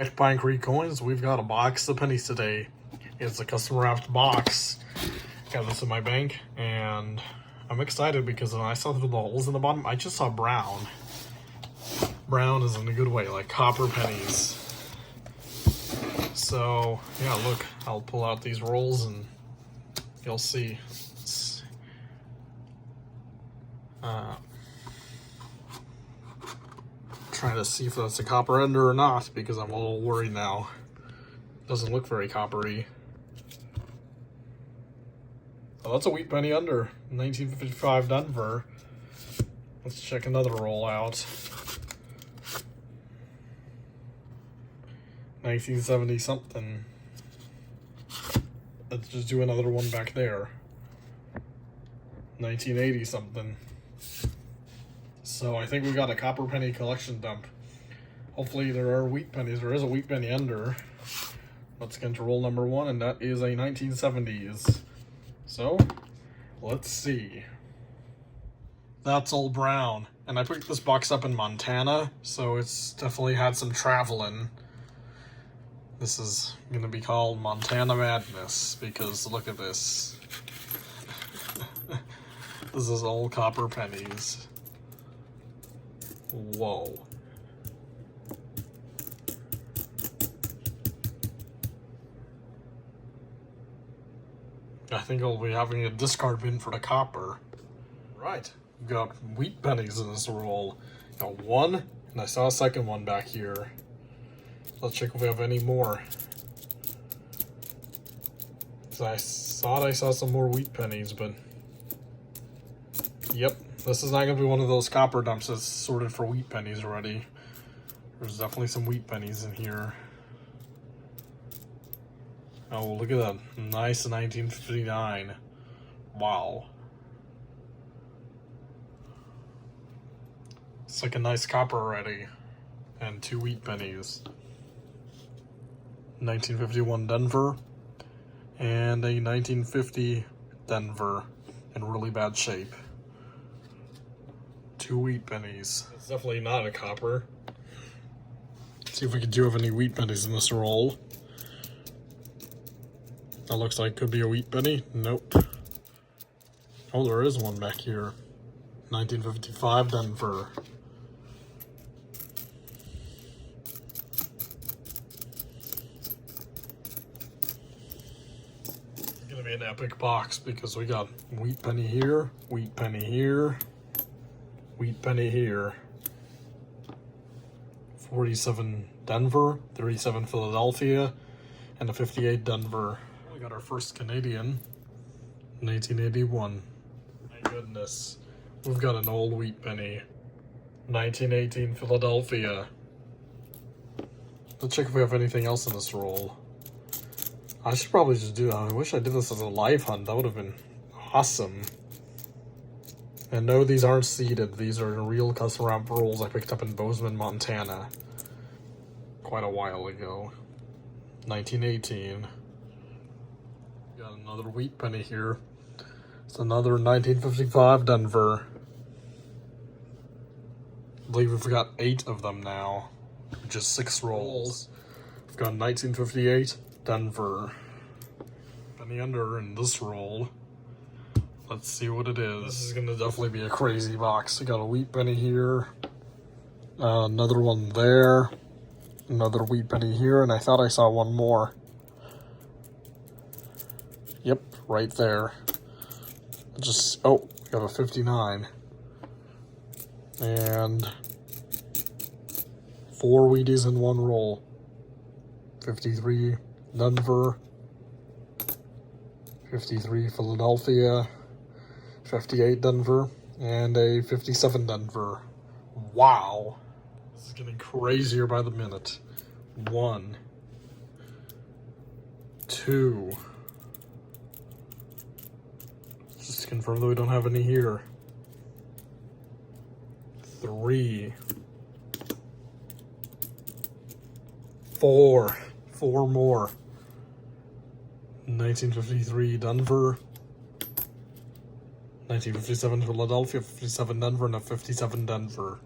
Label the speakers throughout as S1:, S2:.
S1: At Pine Creek Coins, we've got a box of pennies today. It's a custom wrapped box. Got this in my bank, and I'm excited because when I saw through the holes in the bottom, I just saw brown. Brown is in a good way, like copper pennies. So, yeah, look, I'll pull out these rolls and you'll see. Trying to see if that's a copper ender or not, because I'm a little worried now. Doesn't look very coppery. Oh, that's a wheat penny under, 1955 Denver. Let's check another roll out. 1970 something. Let's just do another one back there. 1980 something. So I think we got a copper penny collection dump. Hopefully there are wheat pennies. There is a wheat penny under. Let's get into roll number one, and that is a 1970s. So, let's see. That's all brown. And I picked this box up in Montana, so it's definitely had some traveling. This is going to be called Montana Madness, because look at this. This is all copper pennies. Whoa. I think I'll be having a discard bin for the copper. Right, we've got wheat pennies in this roll. Got one, and I saw a second one back here. Let's check if we have any more. So I thought I saw some more wheat pennies, but yep, this is not going to be one of those copper dumps that's sorted for wheat pennies already. There's definitely some wheat pennies in here. Oh, look at that. Nice 1959. Wow. It's like a nice copper already. And two wheat pennies. 1951 Denver. And a 1950 Denver in really bad shape. Two wheat pennies. It's definitely not a copper. Let's see if we do have any wheat pennies in this roll. That looks like could be a wheat penny. Nope. Oh, there is one back here. 1955 Denver. It's gonna be an epic box because we got wheat penny here, wheat penny here, wheat penny here. 47 Denver, 37 Philadelphia, and a 58 Denver. We got our first Canadian, 1981. My goodness. We've got an old wheat penny, 1918 Philadelphia. Let's check if we have anything else in this roll. I should probably just do that. I wish I did this as a live hunt. That would have been awesome. And no, these aren't seeded. These are real custom wrap rolls I picked up in Bozeman, Montana. Quite a while ago. 1918. Got another wheat penny here. It's another 1955 Denver. I believe we've got 8 of them now. Just 6 rolls. We've got 1958 Denver. Penny under in this roll. Let's see what it is. This is gonna definitely be a crazy box. We got a wheat penny here. Another one there. Another wheat penny here, and I thought I saw one more. Yep, right there. Just, oh, we got a 59. And 4 Wheaties in one roll. 53 Denver. 53 Philadelphia. 58 Denver. And a 57 Denver. Wow. This is getting crazier by the minute. 1, 2. Just to confirm that we don't have any here. 3, 4. 4 more. 1953 Denver. 1957 Philadelphia, 57 Denver, and a 57 Denver.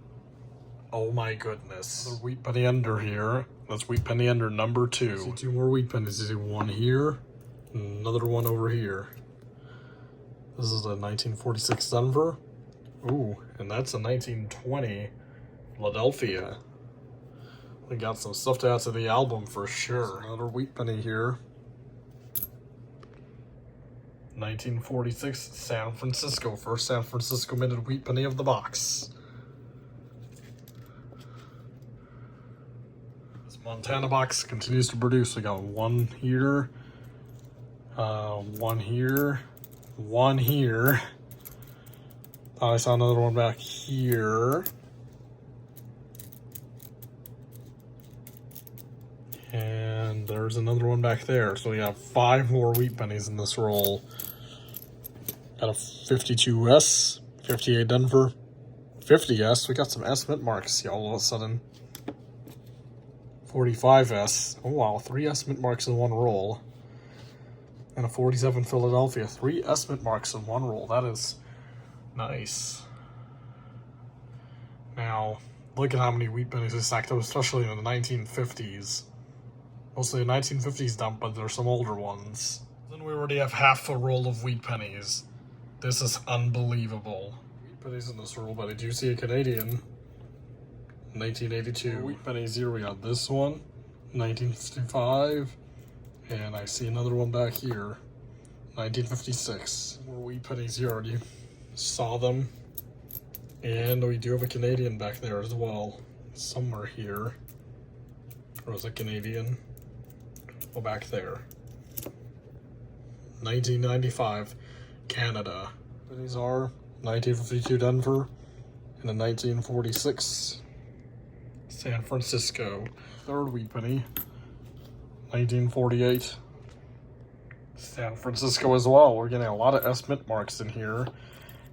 S1: Oh my goodness. Another wheat penny ender here. That's wheat penny ender number 2. See 2 more wheat pennies. You see one here, another one over here. This is a 1946 Denver. Ooh, and that's a 1920 Philadelphia. We got some stuff to add to the album for sure. Another wheat penny here. 1946 San Francisco. First San Francisco minted wheat penny of the box. This Montana box continues to produce. We got one here, one here, one here. Thought I saw another one back here. And there's another one back there. So we got 5 more wheat pennies in this roll. Got a 52S, 58 Denver, 50S. We got some S mint marks, y'all, all of a sudden. 45S. Oh wow, 3 S mint marks in one roll. And a 47 Philadelphia. 3 S mint marks in one roll. That is nice. Now, look at how many wheat pennies we stacked up, especially in the 1950s. Mostly the 1950s dump, but there's some older ones. Then we already have half a roll of wheat pennies. This is unbelievable. Wheat pennies in this roll, but I do see a Canadian. 1982. Wheat pennies here, we got this one, 1955. And I see another one back here, 1956. More wheat pennies here, already saw them. And we do have a Canadian back there as well, somewhere here. Or was it Canadian? Oh, back there. 1995, Canada. These are 1952 Denver and a 1946 San Francisco. Third wheat penny, 1948 San Francisco as well. We're getting a lot of S mint marks in here.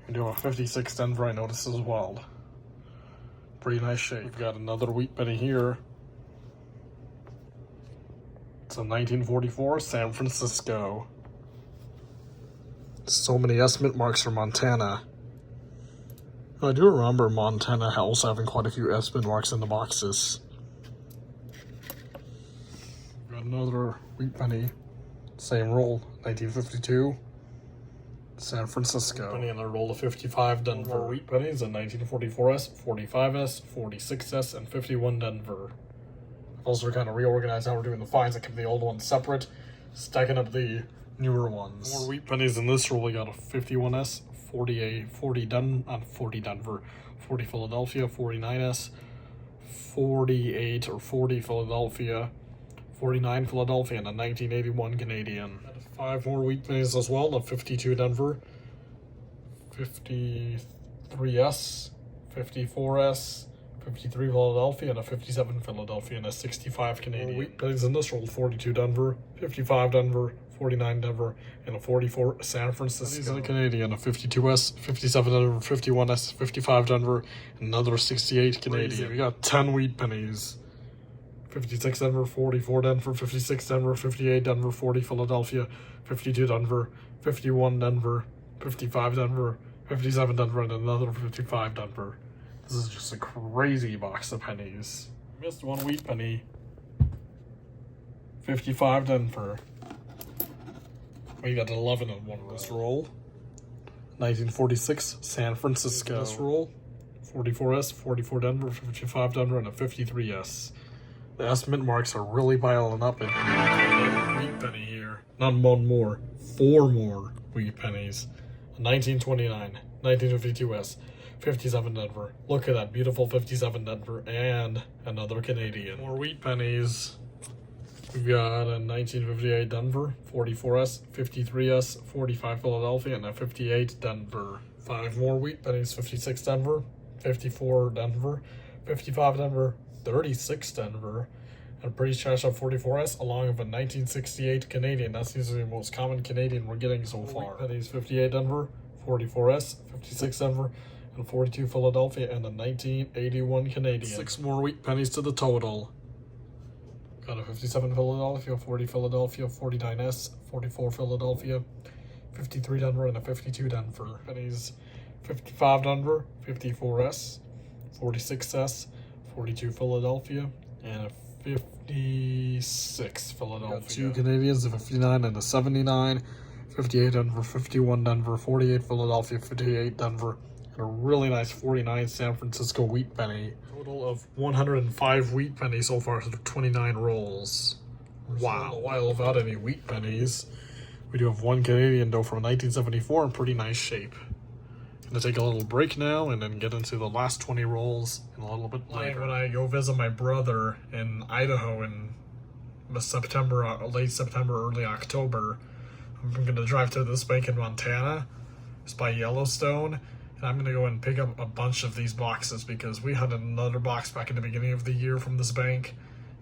S1: We do have a 56 Denver, I noticed as well. Pretty nice shape. We've got another wheat penny here. It's a 1944 San Francisco. So many S mint marks for Montana. I do remember Montana also having quite a few S mint marks in the boxes. Got another wheat penny. Same roll, 1952. San Francisco. Penny and a roll of 55 Denver. Wheat pennies, a 1944S, 45S, 46S, and 51 Denver. I've also kind of reorganized how we're doing the finds. I kept the old ones separate, stacking up the newer ones. More wheat pennies in this roll. We got a 51S, 40 Denver, 40 Philadelphia, 49S, 48 or 40 Philadelphia, 49 Philadelphia, and a 1981 Canadian. 5 more wheat pennies as well, a 52 Denver, 53S, 54S, 53 Philadelphia, and a 57 Philadelphia, and a 65 Canadian. Wheat pennies in this roll, 42 Denver, 55 Denver, 49 Denver, and a 44 San Francisco. These are the Canadian, a 52S, 57 Denver, 51S, 55 Denver, and another 68 Canadian. We got 10 wheat pennies. 56 Denver, 44 Denver, 56 Denver, 58 Denver, 40 Philadelphia, 52 Denver, 51 Denver, 55 Denver, 57 Denver, and another 55 Denver. This is just a crazy box of pennies. Missed one wheat penny. 55 Denver. We got 11 in one roll. This roll. 1946 San Francisco. This roll. 44S, 44 Denver, 55 Denver, and a 53S. The S mint marks are really piling up in here. Wheat penny here. Not one more. 4 more wheat pennies. 1929, 1952S, 57 Denver. Look at that beautiful 57 Denver and another Canadian. More wheat pennies. We've got a 1958 Denver, 44S, 53S, 45 Philadelphia, and a 58 Denver. 5 more wheat pennies, 56 Denver, 54 Denver, 55 Denver, 36 Denver, and a pretty trash up 44S, along with a 1968 Canadian. That seems to be the most common Canadian we're getting so far. Pennies, 58 Denver, 44S, 56 Denver, and 42 Philadelphia, and a 1981 Canadian. 6 more wheat pennies to the total. Got a 57 Philadelphia, 40 Philadelphia, 49S, 44 Philadelphia, 53 Denver, and a 52 Denver. Pennies, 55 Denver, 54S, 46S, 42 Philadelphia, and a 56 Philadelphia.
S2: Got two Canadians, a 59 and a 79. 58 Denver, 51 Denver, 48 Philadelphia, 58 Denver, and a really nice 49 San Francisco wheat penny. Total of 105 wheat pennies so far, so 29 rolls. Wow. A while without any wheat pennies. We do have one Canadian though from 1974 in pretty nice shape. Gonna take a little break now and then get into the last 20 rolls in a little bit later. When I go visit my brother in Idaho in September, late September, early October, I'm gonna drive to this bank in Montana. It's by Yellowstone. And I'm gonna go and pick up a bunch of these boxes because we had another box back in the beginning of the year from this bank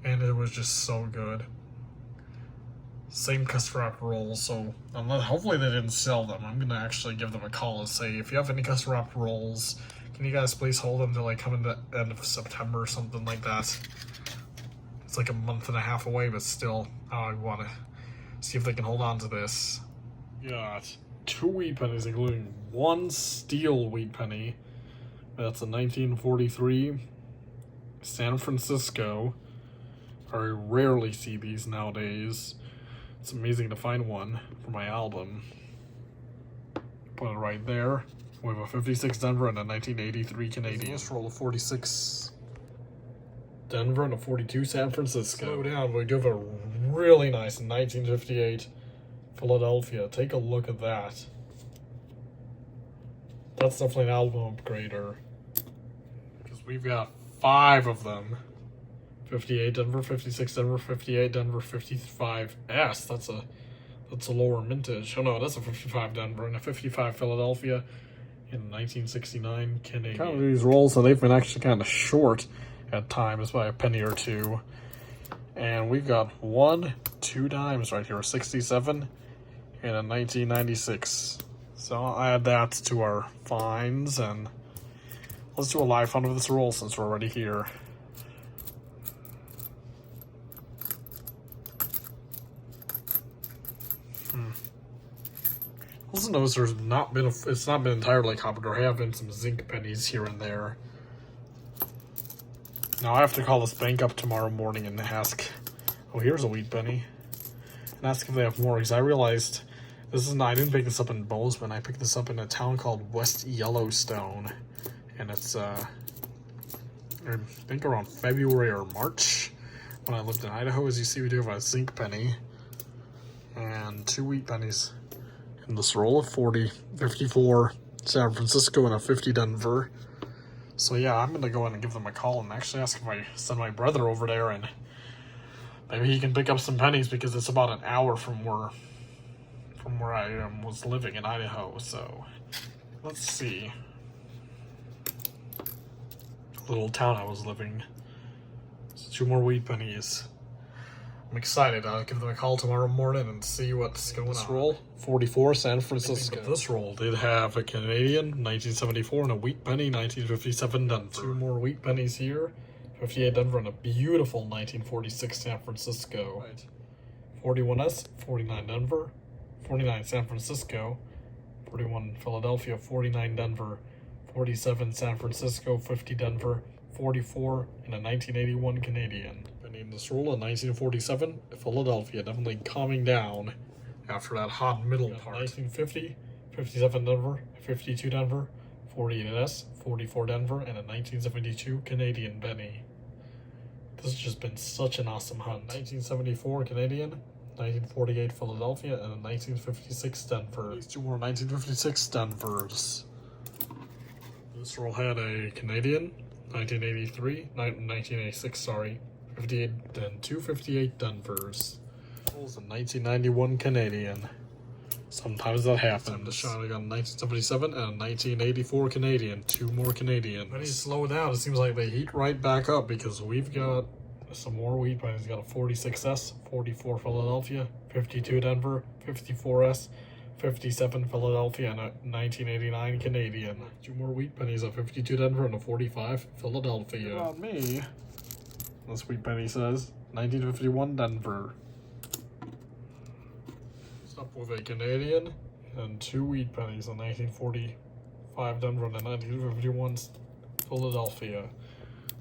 S2: and it was just so good. Same custard wrap rolls, so hopefully they didn't sell them. I'm gonna actually give them a call and say, if you have any custard wrap rolls, can you guys please hold them till like come in the end of September or something like that. It's like a month and a half away, but still, I want to see if they can hold on to this. Got two wheat pennies, including one steel wheat penny. That's a 1943 San Francisco. I rarely see these nowadays. It's amazing to find one for my album. Put it right there. We have a 56 Denver and a 1983 Canadian. Let's roll a 46 Denver and a 42 San Francisco. Slow down, we do have a really nice 1958 Philadelphia. Take a look at that. That's definitely an album upgrader. Because we've got 5 of them. 58 Denver, 56 Denver, 58 Denver, 55S. That's a lower mintage. Oh no, that's a 55 Denver and a 55 Philadelphia in 1969 Canadian. Kind of these rolls, so they've been actually kind of short at times by a penny or two. And we've got 2 dimes right here, a 67 and a 1996. So I'll add that to our finds and let's do a live fund of this roll since we're already here. Also notice there's not been it's not been entirely copper. There have been some zinc pennies here and there. Now I have to call this bank up tomorrow morning and ask, oh, here's a wheat penny, and ask if they have more, because I realized I didn't pick this up in Bozeman. I picked this up in a town called West Yellowstone, and it's I think around February or March when I lived in Idaho. As you see, we do have a zinc penny and 2 wheat pennies in this roll of 40, 54 San Francisco and a 50 Denver. So yeah, I'm gonna go in and give them a call and actually ask if I send my brother over there and maybe he can pick up some pennies, because it's about an hour from where I was living in Idaho. So let's see. Little town I was living. So 2 more wheat pennies. I'm excited. I'll give them a call tomorrow morning and see what's going on. This roll, 44 San Francisco. This roll did have a Canadian, 1974, and a wheat penny, 1957 Denver. 2 more wheat pennies here, 58 Denver, and a beautiful 1946 San Francisco. Right. 41S, 49 Denver, 49 San Francisco, 41 Philadelphia, 49 Denver, 47 San Francisco, 50 Denver, 44, and a 1981 Canadian. In this roll, a 1947 Philadelphia, definitely calming down after that hot middle part. 1950, 57 Denver, 52 Denver, 48S, 44 Denver, and a 1972 Canadian penny. This has just been such an awesome hunt. 1974 Canadian, 1948 Philadelphia, and a 1956 Denver. These 2 more 1956 Denvers. This roll had a Canadian, 1986, sorry. 58 and 258 Denvers. That was a 1991 Canadian. Sometimes that happens. The shot I got a 1977 and a 1984 Canadian. 2 more Canadians. When you slow down, it seems like they heat right back up, because we've got some more wheat pennies. Got a 46S, 44 Philadelphia, 52 Denver, 54S, 57 Philadelphia, and a 1989 Canadian. 2 more wheat pennies, a 52 Denver and a 45 Philadelphia. What about me? This wheat penny says 1951 Denver. What's up with a Canadian and 2 wheat pennies, a 1945 Denver and a 1951 Philadelphia.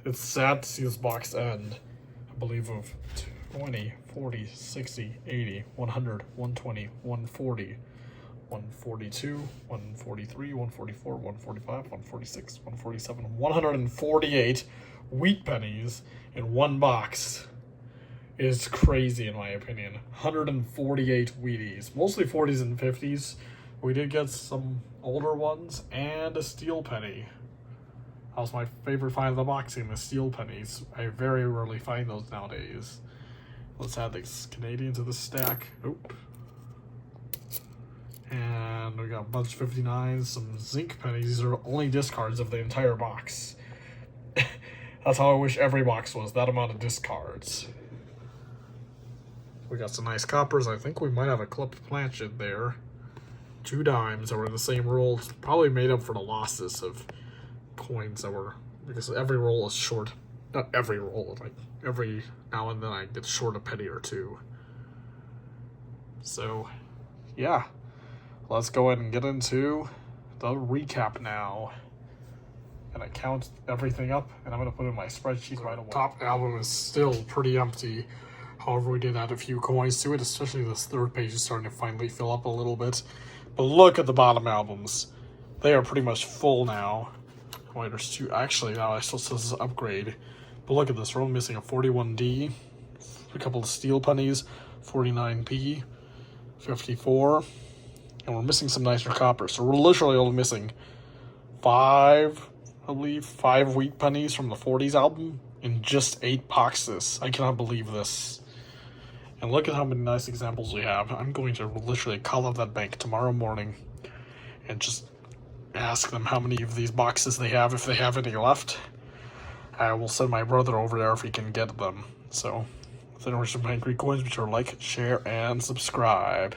S1: It's sad to see this box end, I believe, of 20, 40, 60, 80, 100, 120, 140, 142, 143, 144, 145, 146, 147, 148 wheat pennies in one box. Is crazy in my opinion. 148 Wheaties, mostly 40s and 50s. We did get some older ones and a steel penny. That was my favorite find of the boxing, the steel pennies. I very rarely find those nowadays. Let's add this Canadian to the stack. Oop. And we got a bunch of 59s, some zinc pennies. These are only discards of the entire box. That's how I wish every box was, that amount of discards. We got some nice coppers. I think we might have a clipped planchet there. 2 dimes that were in the same roll. Probably made up for the losses of coins that were, because every roll is short. Not every roll, like every now and then I get short a penny or two. So, yeah. Let's go ahead and get into the recap now. And I count everything up, and I'm going to put it in my spreadsheet right away.
S2: Top album is still pretty empty. However, we did add a few coins to it, especially this third page is starting to finally fill up a little bit. But look at the bottom albums. They are pretty much full now. Wait, there's 2. Actually, now I still says upgrade. But look at this. We're only missing a 41D, a couple of steel pennies, 49P, 54, and we're missing some nicer copper. So we're literally only missing 5, I believe, 5 wheat pennies from the 40s album in just 8 boxes. I cannot believe this. And look at how many nice examples we have. I'm going to literally call up that bank tomorrow morning and just ask them how many of these boxes they have, if they have any left. I will send my brother over there if he can get them. So, if anyone wants to bank Greek coins, be sure to like, share, and subscribe.